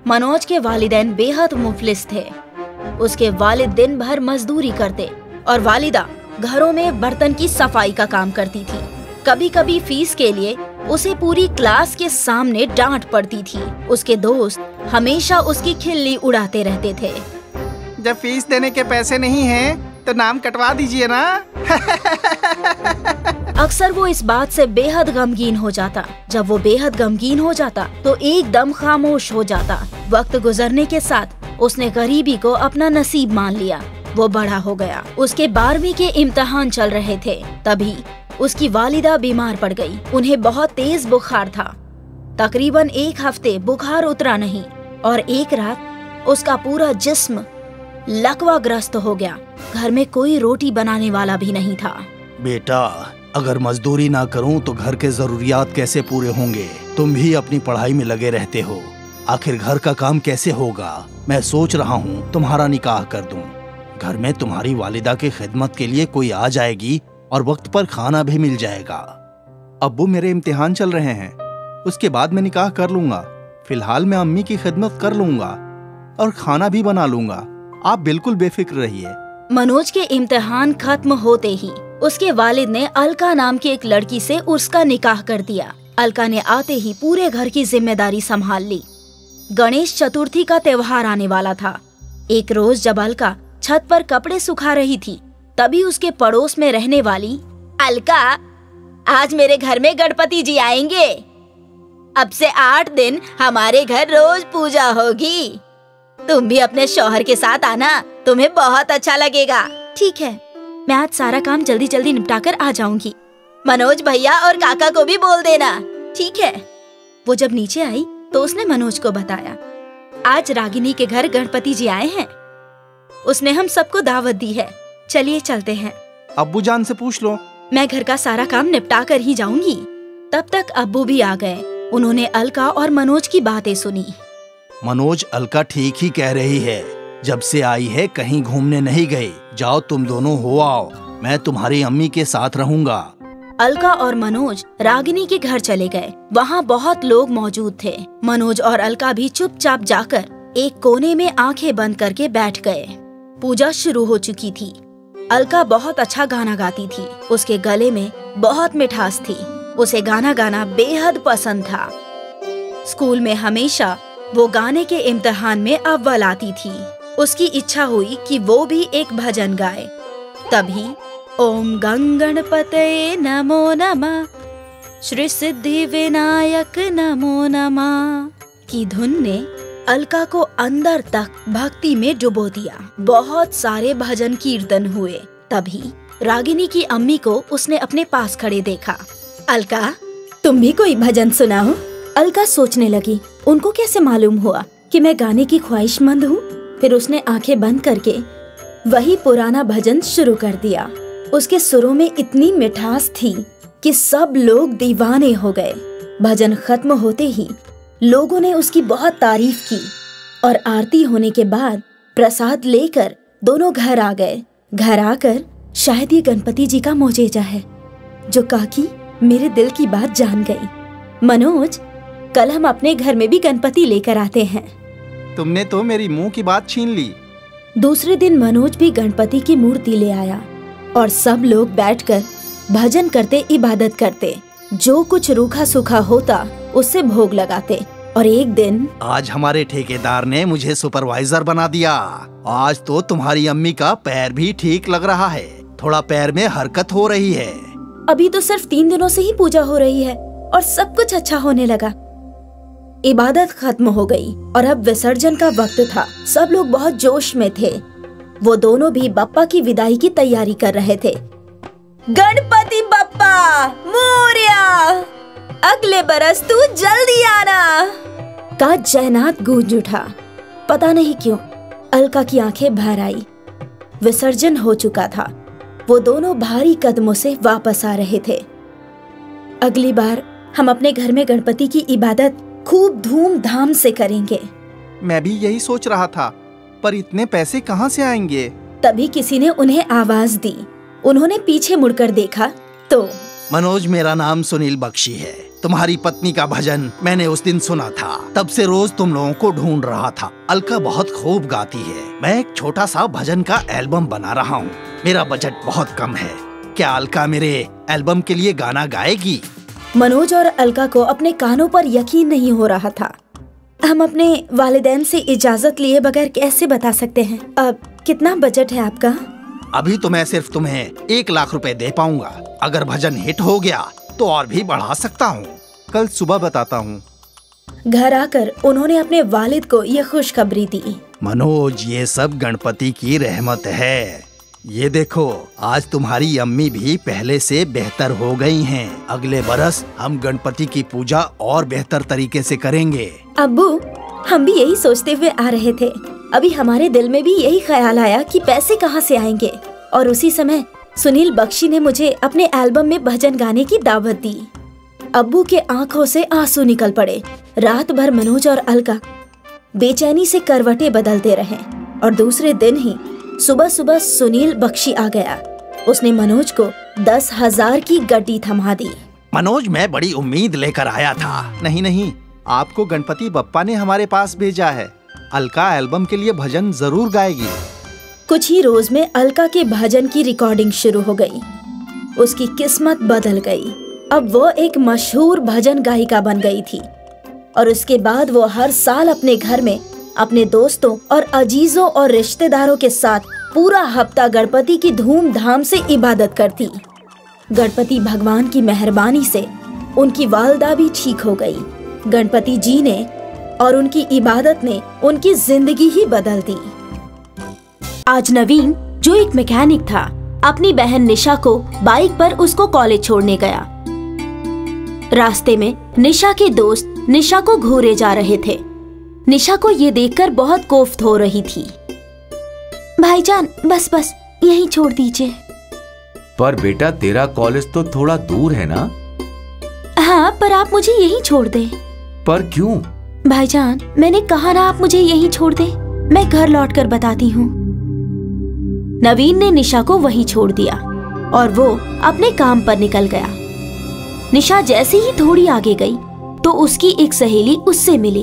मनोज के वालिदैन बेहद मुफलिस थे। उसके वालिद दिन भर मजदूरी करते और वालिदा घरों में बर्तन की सफाई का काम करती थी। कभी कभी फीस के लिए उसे पूरी क्लास के सामने डांट पड़ती थी। उसके दोस्त हमेशा उसकी खिल्ली उड़ाते रहते थे। जब फीस देने के पैसे नहीं हैं, तो नाम कटवा दीजिए ना। अक्सर वो इस बात से बेहद गमगीन हो जाता। जब वो बेहद गमगीन हो जाता तो एकदम खामोश हो जाता। वक्त गुजरने के साथ उसने गरीबी को अपना नसीब मान लिया। वो बड़ा हो गया। उसके 12वीं के इम्तिहान चल रहे थे। तभी उसकी वालिदा बीमार पड़ गई। उन्हें बहुत तेज बुखार था। तकरीबन 1 हफ्ते बुखार उतरा नहीं और एक रात उसका पूरा जिस्म लकवाग्रस्त हो गया। घर में कोई रोटी बनाने वाला भी नहीं था। बेटा, अगर मजदूरी ना करूं तो घर के जरूरियात कैसे पूरे होंगे? तुम भी अपनी पढ़ाई में लगे रहते हो, आखिर घर का काम कैसे होगा? मैं सोच रहा हूँ तुम्हारा निकाह कर दूं। घर में तुम्हारी वालिदा की खिदमत के लिए कोई आ जाएगी और वक्त पर खाना भी मिल जाएगा। अब्बू, मेरे इम्तिहान चल रहे हैं, उसके बाद मैं निकाह कर लूंगा। फिलहाल मैं अम्मी की खिदमत कर लूंगा और खाना भी बना लूंगा। आप बिल्कुल बेफिक्र रहिए। मनोज के इम्तिहान खत्म होते ही उसके वालिद ने अलका नाम की एक लड़की से उसका निकाह कर दिया। अलका ने आते ही पूरे घर की जिम्मेदारी संभाल ली। गणेश चतुर्थी का त्योहार आने वाला था। एक रोज जब अलका छत पर कपड़े सुखा रही थी, तभी उसके पड़ोस में रहने वाली अलका, आज मेरे घर में गणपति जी आएंगे। अब से 8 दिन हमारे घर रोज पूजा होगी। तुम भी अपने शौहर के साथ आना, तुम्हें बहुत अच्छा लगेगा। ठीक है, मैं आज सारा काम जल्दी जल्दी निपटाकर आ जाऊंगी। मनोज भैया और काका को भी बोल देना। ठीक है। वो जब नीचे आई तो उसने मनोज को बताया, आज रागिनी के घर गणपति जी आए हैं। उसने हम सबको दावत दी है। चलिए चलते हैं। अब्बू जान से पूछ लो। मैं घर का सारा काम निपटा कर ही जाऊंगी। तब तक अब्बू भी आ गए। उन्होंने अलका और मनोज की बातें सुनी। मनोज, अलका ठीक ही कह रही है। जब से आई है कहीं घूमने नहीं गई। जाओ तुम दोनों हो आओ, मैं तुम्हारी अम्मी के साथ रहूंगा। अलका और मनोज रागिनी के घर चले गए। वहाँ बहुत लोग मौजूद थे। मनोज और अलका भी चुपचाप जाकर एक कोने में आंखें बंद करके बैठ गए। पूजा शुरू हो चुकी थी। अलका बहुत अच्छा गाना गाती थी। उसके गले में बहुत मिठास थी। उसे गाना गाना बेहद पसंद था। स्कूल में हमेशा वो गाने के इम्तिहान में अव्वल आती थी। उसकी इच्छा हुई कि वो भी एक भजन गाए। तभी ओम गंगणपतये नमो नमः, श्री सिद्धि विनायक नमो नमः की धुन ने अलका को अंदर तक भक्ति में डुबो दिया। बहुत सारे भजन कीर्तन हुए। तभी रागिनी की अम्मी को उसने अपने पास खड़े देखा। अलका, तुम भी कोई भजन सुनाओ। अलका सोचने लगी, उनको कैसे मालूम हुआ कि मैं गाने की ख्वाहिशमंद हूँ। फिर उसने आंखें बंद करके वही पुराना भजन शुरू कर दिया। उसके सुरों में इतनी मिठास थी कि सब लोग दीवाने हो गए। भजन खत्म होते ही लोगों ने उसकी बहुत तारीफ की और आरती होने के बाद प्रसाद लेकर दोनों घर आ गए। घर आकर शायद ये गणपति जी का मोजेजा है जो काकी मेरे दिल की बात जान गई। मनोज, कल हम अपने घर में भी गणपति लेकर आते हैं। तुमने तो मेरी मुंह की बात छीन ली। दूसरे दिन मनोज भी गणपति की मूर्ति ले आया और सब लोग बैठकर भजन करते, इबादत करते। जो कुछ रूखा सूखा होता उससे भोग लगाते। और एक दिन आज हमारे ठेकेदार ने मुझे सुपरवाइजर बना दिया। आज तो तुम्हारी अम्मी का पैर भी ठीक लग रहा है। थोड़ा पैर में हरकत हो रही है। अभी तो सिर्फ 3 दिनों से ही पूजा हो रही है और सब कुछ अच्छा होने लगा। इबादत खत्म हो गई और अब विसर्जन का वक्त था। सब लोग बहुत जोश में थे। वो दोनों भी बप्पा की विदाई की तैयारी कर रहे थे। गणपति बप्पा मोरया, अगले बरस तू जल्दी आना का जयनाद गूंज उठा। पता नहीं क्यों अलका की आंखें भर आई। विसर्जन हो चुका था। वो दोनों भारी कदमों से वापस आ रहे थे। अगली बार हम अपने घर में गणपति की इबादत खूब धूमधाम से करेंगे। मैं भी यही सोच रहा था, पर इतने पैसे कहाँ से आएंगे? तभी किसी ने उन्हें आवाज दी। उन्होंने पीछे मुड़कर देखा तो मनोज, मेरा नाम सुनील बख्शी है। तुम्हारी पत्नी का भजन मैंने उस दिन सुना था, तब से रोज तुम लोगों को ढूंढ रहा था। अलका बहुत खूब गाती है। मैं एक छोटा सा भजन का एल्बम बना रहा हूँ। मेरा बजट बहुत कम है। क्या अलका मेरे एल्बम के लिए गाना गाएगी? मनोज और अलका को अपने कानों पर यकीन नहीं हो रहा था। हम अपने वालिदैन से इजाजत लिए बगैर कैसे बता सकते हैं? अब कितना बजट है आपका? अभी तो मैं सिर्फ तुम्हें 1 लाख रुपए दे पाऊंगा। अगर भजन हिट हो गया तो और भी बढ़ा सकता हूँ। कल सुबह बताता हूँ। घर आकर उन्होंने अपने वालिद को ये खुशखबरी दी। मनोज, ये सब गणपति की रहमत है। ये देखो, आज तुम्हारी अम्मी भी पहले से बेहतर हो गई हैं। अगले बरस हम गणपति की पूजा और बेहतर तरीके से करेंगे। अब्बू, हम भी यही सोचते हुए आ रहे थे। अभी हमारे दिल में भी यही ख्याल आया कि पैसे कहाँ से आएंगे, और उसी समय सुनील बख्शी ने मुझे अपने एल्बम में भजन गाने की दावत दी। अब्बू के आंखों से आंसू निकल पड़े। रात भर मनोज और अलका बेचैनी से करवटें बदलते रहे और दूसरे दिन ही सुबह सुबह सुनील बख्शी आ गया। उसने मनोज को 10,000 की गड्डी थमा दी। मनोज, मैं बड़ी उम्मीद लेकर आया था। नहीं नहीं, आपको गणपति बप्पा ने हमारे पास भेजा है। अलका एल्बम के लिए भजन जरूर गाएगी। कुछ ही रोज में अलका के भजन की रिकॉर्डिंग शुरू हो गई। उसकी किस्मत बदल गई। अब वो एक मशहूर भजन गायिका बन गई थी और उसके बाद वो हर साल अपने घर में अपने दोस्तों और अजीजों और रिश्तेदारों के साथ पूरा हफ्ता गणपति की धूमधाम से इबादत करती। गणपति भगवान की मेहरबानी से उनकी वालदा भी ठीक हो गई। गणपति जी ने और उनकी इबादत ने उनकी जिंदगी ही बदल दी। आज नवीन, जो एक मैकेनिक था, अपनी बहन निशा को बाइक पर उसको कॉलेज छोड़ने गया। रास्ते में निशा के दोस्त निशा को घूरे जा रहे थे। निशा को ये देखकर बहुत कोफ्त हो रही थी। भाईजान, बस बस यहीं छोड़ दीजिए। पर बेटा, तेरा कॉलेज तो थोड़ा दूर है ना? हाँ, पर आप मुझे यहीं छोड़ दे। पर क्यों? भाईजान, मैंने कहा ना, आप मुझे यहीं छोड़ दे। मैं घर लौटकर बताती हूँ। नवीन ने निशा को वहीं छोड़ दिया और वो अपने काम पर निकल गया। निशा जैसे ही थोड़ी आगे गई तो उसकी एक सहेली उससे मिली।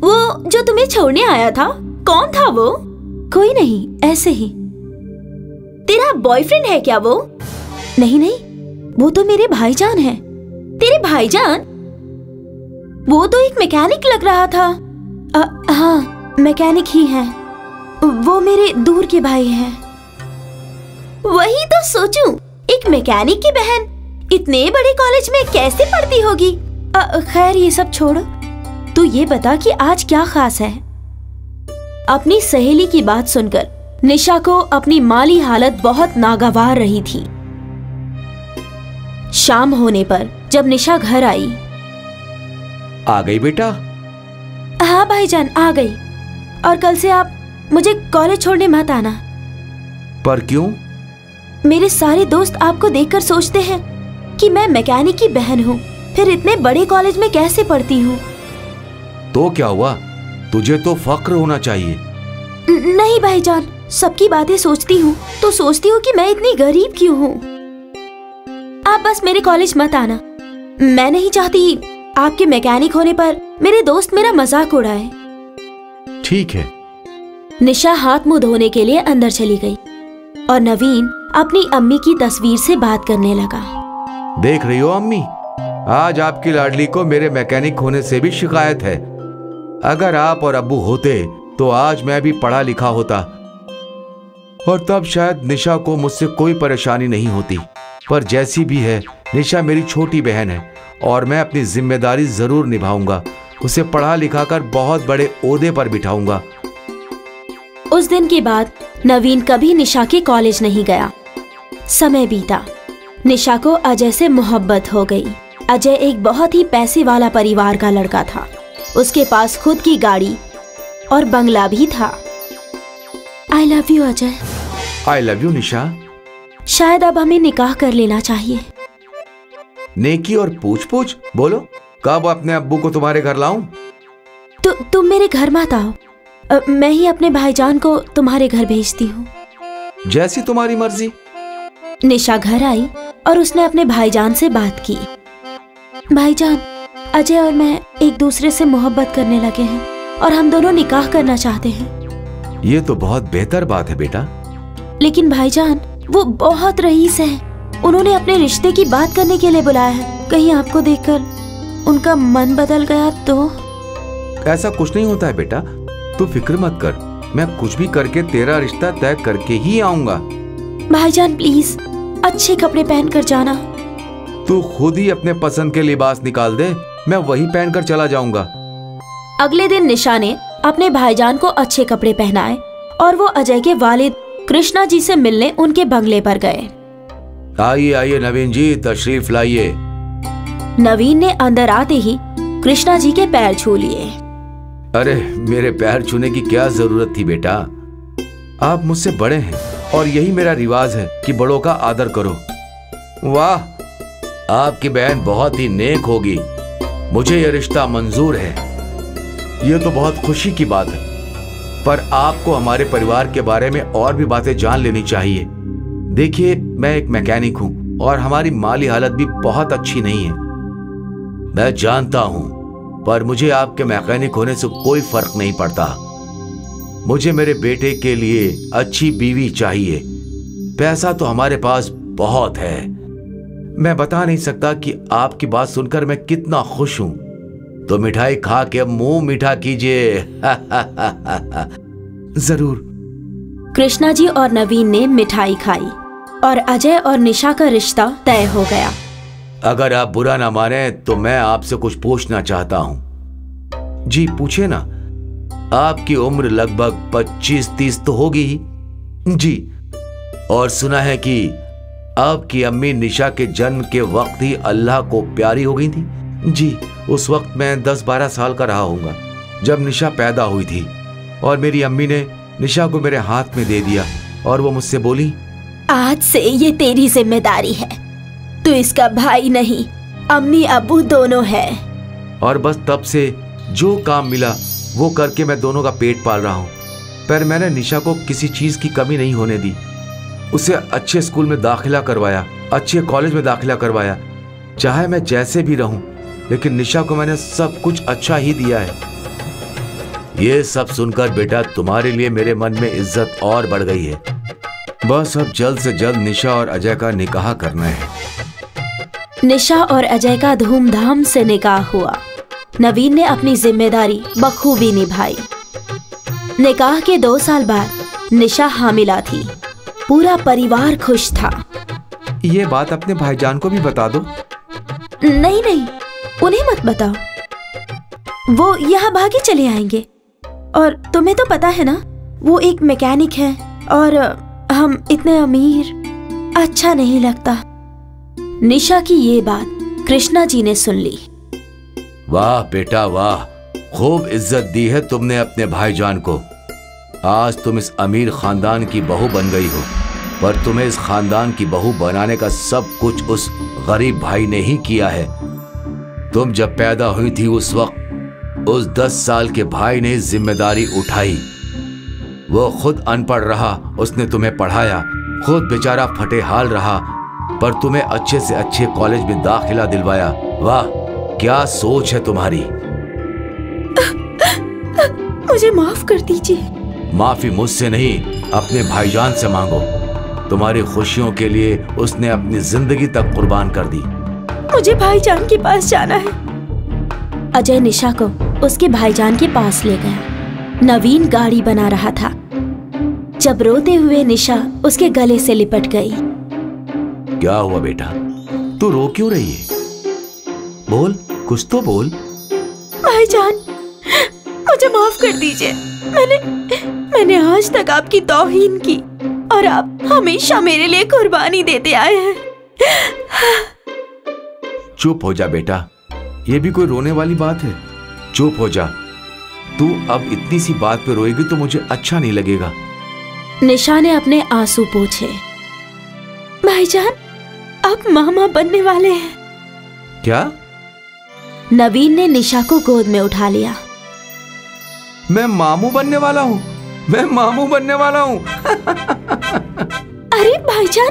वो जो तुम्हें छोड़ने आया था, कौन था वो? कोई नहीं, ऐसे ही। तेरा बॉयफ्रेंड है क्या वो? नहीं नहीं, वो तो मेरे भाईजान हैं। तेरे भाईजान? वो तो एक मैकेनिक लग रहा था। हाँ, मैकेनिक ही है। वो मेरे दूर के भाई हैं। वही तो सोचूं, एक मैकेनिक की बहन इतने बड़े कॉलेज में कैसे पढ़ती होगी? खैर, ये सब छोड़ो। तू ये बता कि आज क्या खास है? अपनी सहेली की बात सुनकर निशा को अपनी माली हालत बहुत नागवार रही थी। शाम होने पर जब निशा घर आई। आ गई बेटा? हाँ भाईजान, आ गई। और कल से आप मुझे कॉलेज छोड़ने मत आना। पर क्यों? मेरे सारे दोस्त आपको देखकर सोचते हैं कि मैं मैकेनिक की बहन हूँ, फिर इतने बड़े कॉलेज में कैसे पढ़ती हूँ। तो क्या हुआ? तुझे तो फक्र होना चाहिए। नहीं भाईजान, सबकी बातें सोचती हूँ तो सोचती हूँ कि मैं इतनी गरीब क्यों हूँ। आप बस मेरे कॉलेज मत आना। मैं नहीं चाहती आपके मैकेनिक होने पर मेरे दोस्त मेरा मजाक उड़ाए। ठीक है। निशा हाथ मुंह धोने के लिए अंदर चली गई और नवीन अपनी अम्मी की तस्वीर से बात करने लगा। देख रही हो अम्मी, आज आपकी लाडली को मेरे मैकेनिक होने से भी शिकायत है। अगर आप और अब्बू होते तो आज मैं भी पढ़ा लिखा होता और तब शायद निशा को मुझसे कोई परेशानी नहीं होती। पर जैसी भी है, निशा मेरी छोटी बहन है और मैं अपनी जिम्मेदारी जरूर निभाऊंगा। उसे पढ़ा लिखा कर बहुत बड़े ओहदे पर बिठाऊंगा। उस दिन के बाद नवीन कभी निशा के कॉलेज नहीं गया। समय बीता। निशा को अजय से मोहब्बत हो गई। अजय एक बहुत ही पैसे वाला परिवार का लड़का था। उसके पास खुद की गाड़ी और बंगला भी था। I love you Ajay. I love you Nisha. शायद अब हमें निकाह कर लेना चाहिए। नेकी और पूछ पूछ? बोलो, कब अपने अब्बू को तुम्हारे घर लाऊं? तुम मेरे घर मत आओ। मैं ही अपने भाईजान को तुम्हारे घर भेजती हूँ। जैसी तुम्हारी मर्जी। निशा घर आई और उसने अपने भाईजान से बात की। भाईजान, अजय और मैं एक दूसरे से मोहब्बत करने लगे हैं और हम दोनों निकाह करना चाहते हैं। ये तो बहुत बेहतर बात है बेटा। लेकिन भाईजान, वो बहुत रईस है। उन्होंने अपने रिश्ते की बात करने के लिए बुलाया है। कहीं आपको देखकर उनका मन बदल गया तो? ऐसा कुछ नहीं होता है बेटा, तू फिक्र मत कर। मैं कुछ भी करके तेरा रिश्ता तय करके ही आऊंगा। भाईजान प्लीज अच्छे कपड़े पहनकर जाना। तू खुद ही अपने पसंद के लिबास निकाल दे, मैं वही पहनकर चला जाऊंगा। अगले दिन निशा ने अपने भाईजान को अच्छे कपड़े पहनाए और वो अजय के वालिद कृष्णा जी से मिलने उनके बंगले पर गए। आइए आइए नवीन जी, तशरीफ लाइए। नवीन ने अंदर आते ही कृष्णा जी के पैर छू लिए। अरे मेरे पैर छूने की क्या जरूरत थी बेटा, आप मुझसे बड़े हैं और यही मेरा रिवाज है कि बड़ों का आदर करो। वाह, आपकी बहन बहुत ही नेक होगी, मुझे यह रिश्ता मंजूर है। यह तो बहुत खुशी की बात है, पर आपको हमारे परिवार के बारे में और भी बातें जान लेनी चाहिए। देखिए, मैं एक मैकेनिक हूं और हमारी माली हालत भी बहुत अच्छी नहीं है। मैं जानता हूं, पर मुझे आपके मैकेनिक होने से कोई फर्क नहीं पड़ता। मुझे मेरे बेटे के लिए अच्छी बीवी चाहिए। पैसा तो हमारे पास बहुत है। मैं बता नहीं सकता कि आपकी बात सुनकर मैं कितना खुश हूं। तो मिठाई खा के मुंह मीठा कीजिए। जरूर। कृष्णा जी और नवीन ने मिठाई खाई और अजय और निशा का रिश्ता तय हो गया। अगर आप बुरा ना माने तो मैं आपसे कुछ पूछना चाहता हूं। जी पूछे ना। आपकी उम्र लगभग 25-30 तो होगी ही। जी। और सुना है कि आपकी अम्मी निशा के जन्म के वक्त ही अल्लाह को प्यारी हो गई थी। जी, उस वक्त मैं 10-12 साल का रहा होऊंगा जब निशा पैदा हुई थी और मेरी अम्मी ने निशा को मेरे हाथ में दे दिया और वो मुझसे बोली, आज से ये तेरी जिम्मेदारी है। तू इसका भाई नहीं, अम्मी अब्बू दोनों है। और बस तब से जो काम मिला वो करके मैं दोनों का पेट पाल रहा हूँ। पर मैंने निशा को किसी चीज की कमी नहीं होने दी। उसे अच्छे स्कूल में दाखिला करवाया, अच्छे कॉलेज में दाखिला करवाया। चाहे मैं जैसे भी रहूं, लेकिन निशा को मैंने सब कुछ अच्छा ही दिया है। ये सब सुनकर बेटा तुम्हारे लिए मेरे मन में इज्जत और बढ़ गई है। बस अब जल्द से जल्द निशा और अजय का निकाह करना है। निशा और अजय का धूमधाम से निकाह हुआ। नवीन ने अपनी जिम्मेदारी बखूबी निभाई। निकाह के 2 साल बाद निशा हामिला थी। पूरा परिवार खुश था। ये बात अपने भाईजान को भी बता दो। नहीं नहीं, उन्हें मत बताओ, वो यहाँ भागे चले आएंगे। और तुम्हें तो पता है ना, वो एक मैकेनिक है और हम इतने अमीर, अच्छा नहीं लगता। निशा की ये बात कृष्णा जी ने सुन ली। वाह बेटा वाह, खूब इज्जत दी है तुमने अपने भाईजान को। आज तुम इस अमीर खानदान की बहू बन गई हो, पर तुम्हें इस खानदान की बहू बनाने का सब कुछ उस गरीब भाई ने ही किया है। तुम जब पैदा हुई थी उस वक्त उस 10 साल के भाई ने जिम्मेदारी उठाई। वो खुद अनपढ़ रहा, उसने तुम्हें पढ़ाया, खुद बेचारा फटे हाल रहा, पर तुम्हें अच्छे से अच्छे कॉलेज में दाखिला दिलवाया। वाह, क्या सोच है तुम्हारी। मुझे माफ कर दीजिए। माफी मुझसे नहीं, अपने भाईजान से मांगो। तुम्हारी खुशियों के लिए उसने अपनी जिंदगी तक कुर्बान कर दी। मुझे भाईजान के पास जाना है। अजय निशा को उसके भाईजान के पास ले गया। नवीन गाड़ी बना रहा था जब रोते हुए निशा उसके गले से लिपट गई। क्या हुआ बेटा, तू रो क्यों रही है? बोल, कुछ तो बोल। भाईजान, मुझे माफ कर दीजिए। मैंने आज तक आपकी तौहीन की और आप हमेशा मेरे लिए कुर्बानी देते आए हैं। चुप हो जा बेटा, ये भी कोई रोने वाली बात है? चुप हो जा। तू अब इतनी सी बात पे रोएगी तो मुझे अच्छा नहीं लगेगा। निशा ने अपने आंसू पोंछे। भाईजान, आप मामा बनने वाले हैं। क्या? नवीन ने निशा को गोद में उठा लिया। मैं मामू बनने वाला हूँ, मैं मामू बनने वाला हूँ। अरे भाईजान,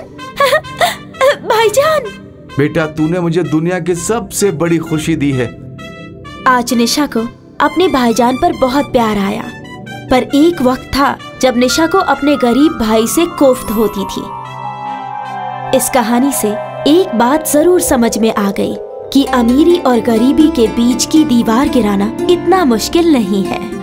भाईजान। बेटा, तूने मुझे दुनिया की सबसे बड़ी खुशी दी है। आज निशा को अपने भाईजान पर बहुत प्यार आया, पर एक वक्त था जब निशा को अपने गरीब भाई से कोफ्त होती थी। इस कहानी से एक बात जरूर समझ में आ गई कि अमीरी और गरीबी के बीच की दीवार गिराना इतना मुश्किल नहीं है।